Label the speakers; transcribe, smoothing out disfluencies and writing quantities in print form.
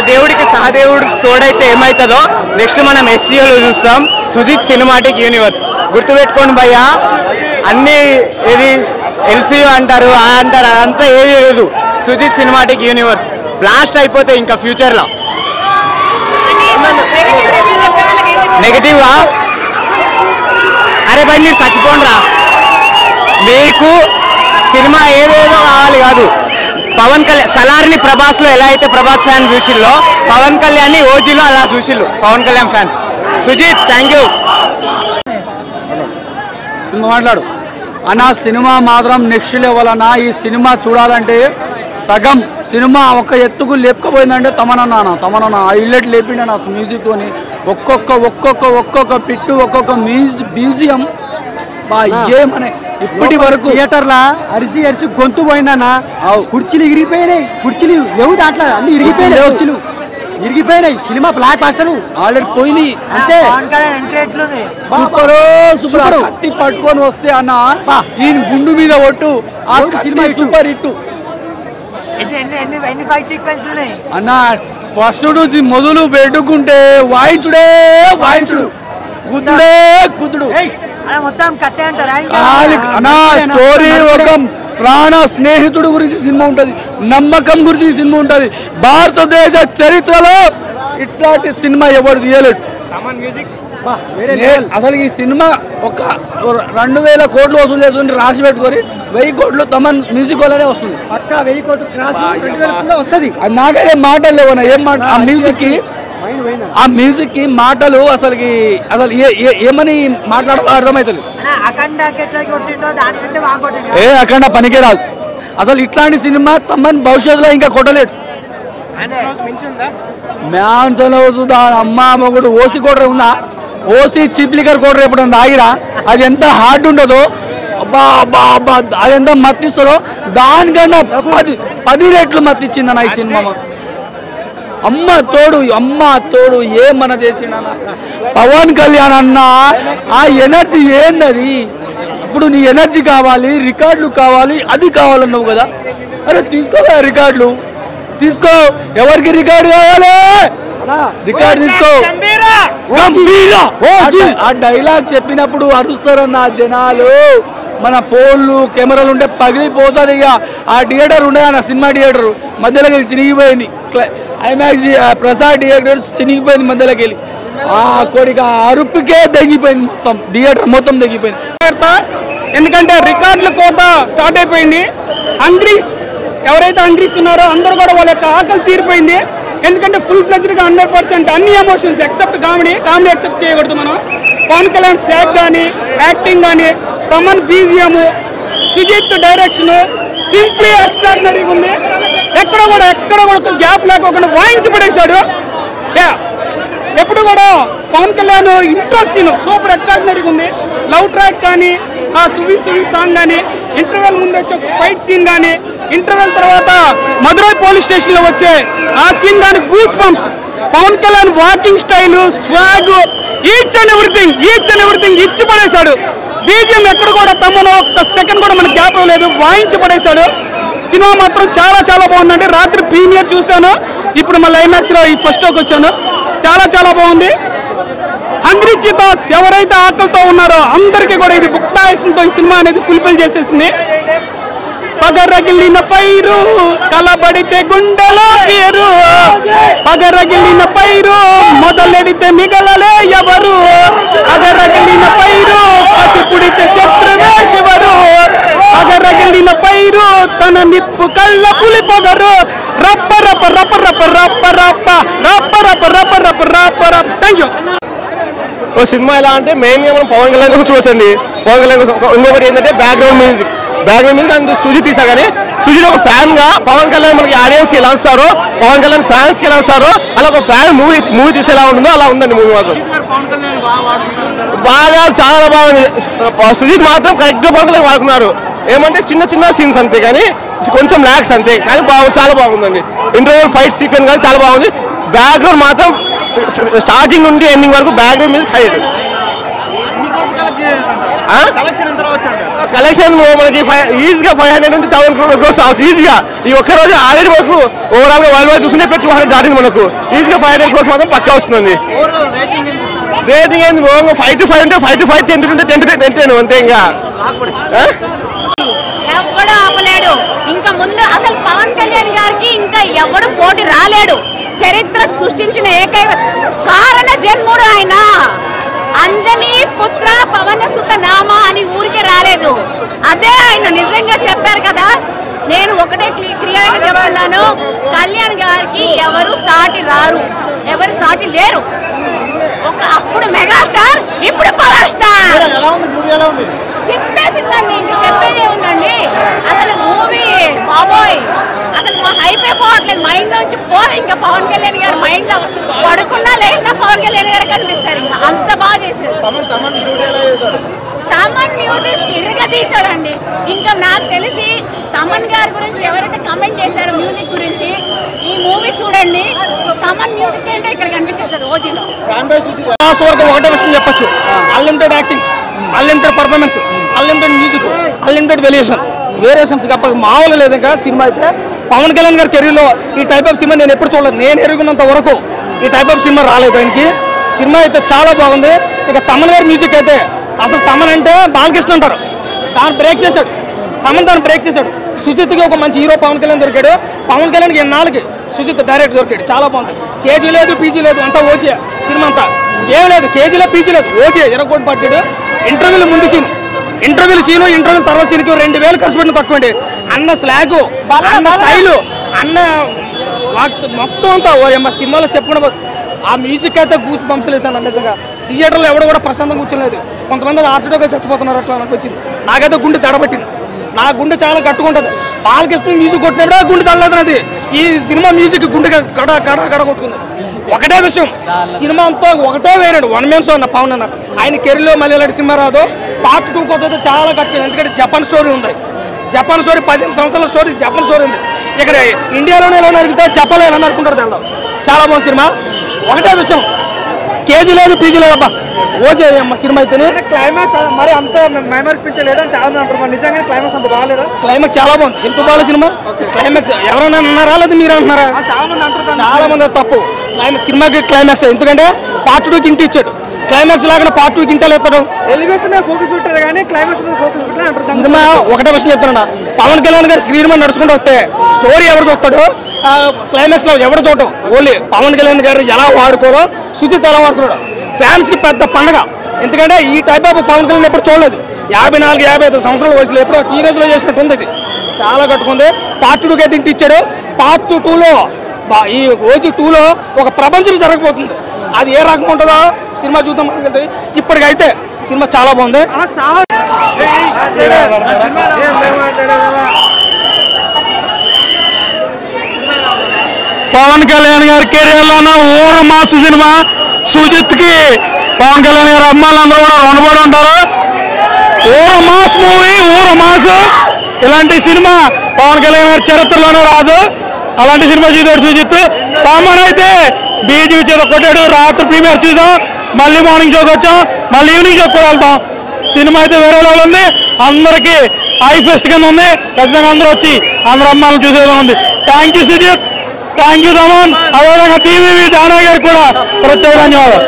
Speaker 1: దేవుడికి సహదేవుడు తోడైతే ఏమవుతుందో నెక్స్ట్ మనం ఎస్సీఓలో చూస్తాం. సుజిత్ సినిమాటిక్ యూనివర్స్ గుర్తుపెట్టుకోండి భయ్యా. అన్ని ఏది ఎల్సీఓ అంటారు అంటారు, అదంతా ఏది లేదు. సుజిత్ సినిమాటిక్ యూనివర్స్ బ్లాస్ట్ అయిపోతే ఇంకా ఫ్యూచర్లో. నెగటివా? అరే భయ్ మీరు చచ్చిపోండిరా. మీకు సినిమా ఏదేదో కావాలి కాదు. పవన్ కళ్యాణ్ సలార్ని ప్రభాస్లో ఎలా అయితే ప్రభాస్ ఫ్యాన్ చూసిల్లో, పవన్ కళ్యాణ్ని ఓజీలో అలా చూసిల్లు Pawan Kalyan fans. Sujeeth thank you.
Speaker 2: సినిమా మాట్లాడు అన్న. సినిమా మాత్రం నెక్స్ట్ లెవెల్ అన్న. ఈ సినిమా చూడాలంటే సగం సినిమా ఒక ఎత్తుకు లేపుకపోయిందంటే తమనన్న హైలైట్ లేపిండన్న మ్యూజిక్తోని. ఒక్కొక్క పిట్టు ఒక్కొక్క మ్యూజియం ఏమనే ఇప్పటి వరకు
Speaker 3: థియేటర్లా అరిసి గొంతు పోయిందన్న. కుర్చీలు ఇరిగిపోయినాయి, కుర్చీలు లేవు దాంట్లో, అన్ని ఇరిగిపోయినాయి, కుర్చీలు ఇరిగిపోయినాయి. సినిమా బ్లాక్ బాస్టర్ ఆల్రెడీ పోయింది అంతే. సూపర్ కత్తి పట్టుకొని వస్తే అన్న ఈయన గుండు మీద ఒట్టు ఆ సినిమా సూపర్ హిట్ అన్న. ఫస్ట్ నుంచి మొదలు పెట్టుకుంటే వాయించుడు గుద్దుడు మొత్తం కట్టే అంటారా?
Speaker 2: స్టోరీ ఒక ప్రాణ స్నేహితుడు గురించి సినిమా ఉంటది, నమ్మకం గురించి సినిమా ఉంటది. భారతదేశ చరిత్రలో ఇట్లాంటి సినిమా ఎవరు తీయలేడు. అసలు ఈ సినిమా ఒక 2000 కోట్లు వసూలు చేస్తుంది, రాసి పెట్టుకొని 1000 కోట్లు తమన్ మ్యూజిక్ వల్లనే వస్తుంది. అది నాకైతే మాటలు లేవన్నా. ఏం మాట ఆ మ్యూజిక్ కి మాటలు అసలు ఏమని మాట్లాడాలో అర్థమవుతుంది. అఖండ పనికే రాదు అసలు. ఇట్లాంటి సినిమా తమన్ భవిష్యత్తులో ఇంకా కొట్టలేడు. మ్యాన్స్ హౌస్ దాని అమ్మ మొగుడు ఓసి కోటర ఉందా? ఓసి చిప్లికర్ కోటర ఎప్పుడు ఆగిరా? అది ఎంత హార్డ్ ఉండదో, అది ఎంత మత్తిస్తుందో దానికన్నా 10 రెట్లు మత్తిచ్చిందన్న ఈ సినిమా. అమ్మ తోడు ఏమన్నా చేసిండన్న పవన్ కళ్యాణ్ అన్న. ఆ ఎనర్జీ ఏందది? ఇప్పుడు నీ ఎనర్జీ కావాలి, రికార్డులు కావాలి, అది కావాలన్నావు కదా. అరే తీసుకో రికార్డులు, తీసుకో. ఎవరికి రికార్డు కావాలి? రికార్డు తీసుకో. ఆ డైలాగ్ చెప్పినప్పుడు అరుస్తారన్న జనాలు. మన పోళ్ళు కెమెరాలు ఉంటే పగిలిపోతుంది. ఇక ఆ థియేటర్ ఉండదన్న, సినిమా థియేటర్ మధ్యలోకి వెళ్ళి చినిగిపోయింది. ఐమాక్స్ ప్రసాద్ థియేటర్ చినిగిపోయింది మధ్యలోకి వెళ్ళి. ఆ కోడికి అరుపుకే తగ్గిపోయింది, మొత్తం థియేటర్ మొత్తం తగ్గిపోయింది.
Speaker 4: ఎందుకంటే రికార్డుల కోత స్టార్ట్ అయిపోయింది. హంగ్రీస్ ఎవరైతే హంగ్రీస్ ఉన్నారో అందరూ కూడా వాళ్ళ యొక్క ఆకలి తీరిపోయింది. ఎందుకంటే ఫుల్ ఫ్లెజ్డ్గా 100% అన్ని ఎమోషన్స్ ఎక్సెప్ట్ కామెడీ ఎక్సెప్ట్ చేయకూడదు మనం. పవన్ కళ్యాణ్ శాక్ కానీ, యాక్టింగ్ కానీ, Thaman BGM, Sujeeth direction simply ఎక్స్ట్రాడినరీగా ఉంది. ఎక్కడ కూడా ఒక గ్యాప్ లేకోకుండా వాయించి పడేశాడు. ఎప్పుడు కూడా పవన్ కళ్యాణ్ ఇంట్రెస్ట్ సూపర్ ఎక్స్ట్రాడినరీగా ఉంది. లవ్ ట్రాక్ కానీ, ఆ సువి సాంగ్ కానీ, ఇంటర్వెల్ ముందు వచ్చే ఫైట్ సీన్ కానీ, ఇంటర్వెల్ తర్వాత మధురై పోలీస్ స్టేషన్ లో వచ్చే ఆ సీన్ కానీ, goose bumps. Pawan Kalyan walking style, swag, each and everything ఇచ్చి పడేశాడు. బీజిఎం ఎక్కడ కూడా తమను ఒక్క సెకండ్ కూడా మనకు గ్యాప్ లేదు, వాయించి పడేశాడు. సినిమా మాత్రం చాలా బాగుందండి. రాత్రి ప్రీమియర్ చూశాను, ఇప్పుడు మళ్ళీ ఐమాక్స్ లో ఈ ఫస్ట్ షోకి వచ్చాను. చాలా బాగుంది. హంగ్రీ చీతాస్ ఎవరైతే ఆకలితో ఉన్నారో అందరికీ కూడా ఇది బుక్తాయిసంతో ఈ సినిమా అనేది ఫుల్ఫిల్ చేసేసింది. పగరగిలిన ఫైరు కలబడితే గుండెలో పేరు, పగరగిలిన ఫైరు మొదలెడితే మిగలలే ఎవరు, పగరగిలిన ఫైరు పసిపుడితే శత్రువే శివరు, పగరగిలిన ఫైరు తన నిప్పు కళ్ళ పులి పొగరు, రప్ప రప్ప రప్ప రప్ప రప్ప రప్ప రప్ప రప్ప రప్ప రప్ప రప్ప రప్ప. Thank you.
Speaker 1: ఓ సినిమా ఎలా అంటే మెయిన్గా మనం పవన్ కళ్యాణ్ గురించి చూడొచ్చండి. పవన్ కళ్యాణ్ ఇంకొకటి ఏంటంటే బ్యాక్గ్రౌండ్ మ్యూజిక్ అందు సుజిత్ తీసా కానీ, సుజిత్ ఒక ఫ్యాన్ గా పవన్ కళ్యాణ్ మనకి ఆడియన్స్ ఎలా వస్తారో, పవన్ కళ్యాణ్ ఫ్యాన్స్ ఎలా వస్తారో, అలా ఒక ఫ్యాన్ మూవీ తీసి ఎలా ఉంటుందో అలా ఉందండి మూవీ మాత్రం. చాలా బాగుంది. సుజిత్ మాత్రం కరెక్ట్ గా పవన్ కళ్యాణ్ వాడుకున్నారు. ఏమంటే చిన్న సీన్స్ అంతే కానీ, కొంచెం ల్యాక్స్ అంతే కానీ చాలా బాగుందండి. ఇంటర్వెల్ ఫైట్ సీక్వెన్స్ కానీ చాలా బాగుంది. బ్యాక్గ్రౌండ్ మాత్రం స్టార్టింగ్ నుండి ఎండింగ్ వరకు బ్యాక్గ్రౌండ్ మీద హైలైట్. కలెక్షన్ మనకి ఈజీగా 500 నుండి 1000 crores అవచ్చు ఈజీగా. ఈ ఒక్క రోజు ఆల్రెడీ మనకు ఓవరాల్ గా వరల్డ్ వైడ్ చూసుకుంటే 200 దాటింది మనకు ఈజీగా 500 crores మాత్రం పక్కా వస్తుంది. రేటింగ్ ఏంది 5 to 5 ఉంటే 5 to 5, 10 to 10 అంతే. ఇంకా
Speaker 5: ఎవడు ఆపలేడు. ఇంకా ముందు అసలు పవన్ కళ్యాణ్ గారికి ఇంకా ఎవడు పోటీ రాలేడు. చరిత్ర సృష్టించిన ఏకైక కారణ జన్ముడు ఆయన. అంజనీ పుత్ర పవన సుత నామ అని ఊరికే రాలేదు. అదే ఆయన నిజంగా చెప్పారు కదా. నేను ఒకటే క్లియర్గా చెప్తున్నాను, కళ్యాణ్ గారికి ఎవరు సాటి రారు, ఎవరు సాటి లేరు. అప్పుడు మెగాస్టార్, ఇప్పుడు పవర్ స్టార్. చెప్పేసిందండి, ఇంక చెప్పేదే ఉందండి. అసలు మూవీ బాబోయ్ అసలు మా హైప్ అయిపోవట్లేదు, మైండ్ నుంచి పోదు. ఇంకా పవన్ కళ్యాణ్ గారు మైండ్ పడుకున్నా లేదా పవన్ కళ్యాణ్ గారు కనిపిస్తారు. ఇంకా అంత బాగా చేశారు. తమన్ మ్యూజిక్ ఇరగా తీసాడండి. ఇంకా నాకు తెలిసి తమన్ గారి గురించి ఎవరైతే కమెంట్ చేశారో మ్యూజిక్ గురించి, ఈ మూవీ చూడండి. తమన్ మ్యూజిక్ అంటే ఇక్కడ కనిపించేస్తుంది ఓజీలో.
Speaker 2: లాస్ట్ వరకు ఒకటే విషయం చెప్పచ్చు, unlimited acting, unlimited performance, unlimited music, unlimited variations తప్ప మామూలు లేదు. ఇంకా సినిమా అయితే పవన్ కళ్యాణ్ గారి కెరీర్లో ఈ టైప్ ఆఫ్ సినిమా నేను ఎప్పుడు చూడలేదు. నేను ఎరుగున్నంత వరకు ఈ టైప్ ఆఫ్ సినిమా రాలేదు ఆయనకి. సినిమా అయితే చాలా బాగుంది. ఇక తమన్ గారి మ్యూజిక్ అయితే అసలు తమన్ అంటే బాలకృష్ణ అంటారు, దాన్ని బ్రేక్ చేశాడు. దాన్ని బ్రేక్ చేశాడు. సుజిత్కి ఒక మంచి హీరో పవన్ కళ్యాణ్ దొరికాడు. పవన్ కళ్యాణ్కి ఎన్నాళ్ళకి సుజిత్ డైరెక్ట్ దొరికాడు. చాలా బాగుంది. కేజీ లేదు, పీజీ లేదు, అంతా ఓచే సినిమా అంతా. ఏం లేదు, కేజీలో పీజీ లేదు, ఓచే ఎరగొట్టి పట్టాడు. ఇంటర్వ్యూలు ముందు సీన్, ఇంటర్వ్యూల తర్వాత సీన్కి 2000 ఖర్చు పెట్టిన తక్కువ అండి. అన్న స్లాగు, అన్న స్టైలు, అన్న మొత్తం అంతా సినిమాలో చెప్పుకునే ఆ మ్యూజిక్ అయితే గూస్ బంప్స్ వేసాను నిజంగా. థియేటర్లో ఎవడో కూడా ప్రశాంతంగా కూర్చోలేదు. కొంతమంది ఆర్టిడోగా చచ్చిపోతున్నారు అట్లా అనిపించింది. నాకైతే గుండె దడబట్టింది. నా గుండె చాలా కట్టుకుంటుంది. బాలకృష్ణ మ్యూజిక్ కొట్టినప్పుడే గుండె తడలేదు. అది ఈ సినిమా మ్యూజిక్ గుండె కడ కొట్టుకుంది. ఒకటే విషయం, సినిమా అంతా ఒకటే వేరాడు. 1 man షో అన్న పవన్ అన్న. ఆయన కెరీర్లో మళ్ళీ ఇలాంటి సినిమా రాదు. పార్ట్ 2 కోసం అయితే చాలా కట్టుకుంది. ఎందుకంటే జపాన్ స్టోరీ ఉంది. జపాన్ స్టోరీ 15 సంవత్సరాల స్టోరీ, జపాన్ స్టోరీ ఉంది. ఇక్కడ ఇండియాలోనే ఎలా నరికితే జపాన్లో ఎలా నరుకుంటారు తెలదు. చాలా బాగుంది సినిమా. ఒకటే విషయం, కేజీ లేదు, పీజీ లేదు. అబ్బా ఓజే సినిమా అయితే
Speaker 3: క్లైమాక్స్ మరి అంత మైమర్పించలేదు అని చాలా మంది అంటారు. నిజంగా క్లైమాక్స్ అంత బాగాలేదా?
Speaker 2: క్లైమాక్స్ చాలా బాగుంది. ఎంత బాగా సినిమా క్లైమాక్స్ ఎవరైనా అన్నారా లేదా మీరు అంటున్నారా?
Speaker 3: చాలా మంది అంటారు.
Speaker 2: చాలా మంది తప్పు. క్లైమాక్స్ సినిమాకి క్లైమాక్స్ ఎందుకంటే పార్ట్ 2కి ఇంటి ఇచ్చాడు. క్లైమాక్స్ లాగా పార్ట్ 2కి ఇంటలు ఎత్తాడు.
Speaker 3: ఎలివేషన్ మీద ఫోకస్ పెట్టారు కానీ క్లైమాక్స్ మీద ఫోకస్ పెట్టారు అంటారు.
Speaker 2: సినిమా ఒకటే విషయం చెప్తాను, పవన్ కళ్యాణ్ గారు స్క్రీన్ మీద నడుచుకుంటూ వస్తే స్టోరీ ఎవరు చూస్తాడో, క్లైమాక్స్ లో ఎవరు చూడటం, ఓన్లీ పవన్ కళ్యాణ్ గారు ఎలా వాడుకోరో, సుజిత్ ఎలా వాడుకున్నాడు. ఫ్యాన్స్ కి పెద్ద పండగ. ఎందుకంటే ఈ టైప్ ఆఫ్ పవన్ కళ్యాణ్ ఎప్పుడు చూడలేదు. 54, 55 సంవత్సరాల వయసులో ఎప్పుడో టీనేజ్ లో చేసినట్టు ఉంది. ఇది చాలా కట్టుకుంది. పార్ట్ 2కి అయితే ఇంటి ఇచ్చాడు. పార్ట్ 2లో ఈ ఓజీ 2లో ఒక ప్రపంచం జరగబోతుంది. అది ఏ రకంగా ఉంటుందో సినిమా చూద్దాం. మనకి ఇప్పటికైతే సినిమా చాలా బాగుంది.
Speaker 6: పవన్ కళ్యాణ్ గారి కెరీర్లో ఉన్న ఊర మాస్ సినిమా. సుజిత్ కి పవన్ కళ్యాణ్ గారి అమ్మాయిలందరూ కూడా రుణపడి ఉంటారు. ఊర మాస్ మూవీ, ఊర మాస్. ఇలాంటి సినిమా పవన్ కళ్యాణ్ గారి చరిత్రలోనే రాదు. అలాంటి సినిమా చూసాడు సుజిత్. కామన్ అయితే బీజీ చేత కొట్టాడు. రాత్రి ప్రీమియర్ చూసాం, మళ్ళీ మార్నింగ్ షోకి వచ్చాం, మళ్ళీ ఈవినింగ్ షోకి కూడా వెళ్తాం. సినిమా అయితే వేరే లెవెల్ ఉంది. అందరికీ ఐ ఫెస్ట్ కింద ఉంది. ఖచ్చితంగా అందరూ వచ్చి అందరూ అమ్మాయిలను చూసేలా ఉంది. Thank you Sujeeth, thank you Thaman. అదేవిధంగా టీవీ జానా గారికి కూడా ప్రత్యేక ధన్యవాదాలు.